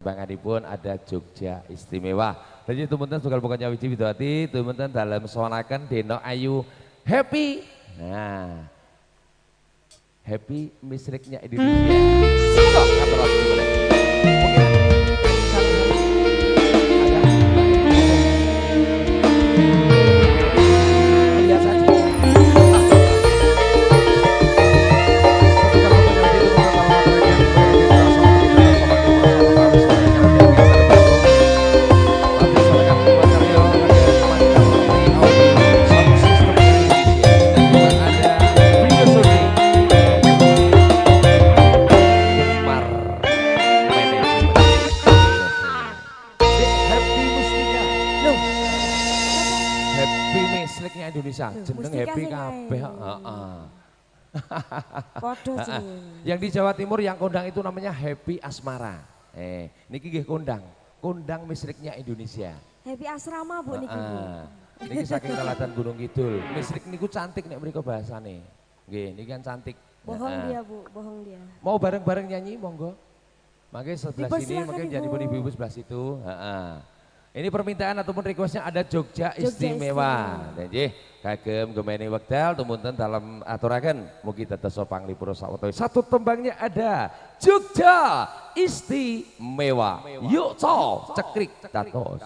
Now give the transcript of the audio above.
Banganipun ada Jogja Istimewa. Jadi teman-teman bakal bukannya wiji widowati, teman-teman dalam sonakan Deno Ayu Happy. Nah, Happy misriknya Indonesia. Sok kabar boleh. Happy misliknya Indonesia, jeneng Happy kabeh. Yang di Jawa Timur yang kondang itu namanya Happy Asmara. Niki nggih kondang, kondang misliknya Indonesia. Happy Asrama Bu niki Bu. Niki saking Kelatan Gunung Kidul. Mislik niku cantik nek mriku bahasane. Nggih, niki kan cantik. Bohong dia Bu, bohong dia. Mau bareng-bareng nyanyi monggo. Mangke sebelah sini, mungkin jadi ibu-ibu sebelah situ. Ini permintaan ataupun requestnya ada Jogja Istimewa. Nggih, kagem gemeni wekdal tumunten dalam aturaken mugi dados panglipur sawetara. Satu tembangnya ada Jogja Istimewa. Yuk cekrik dados.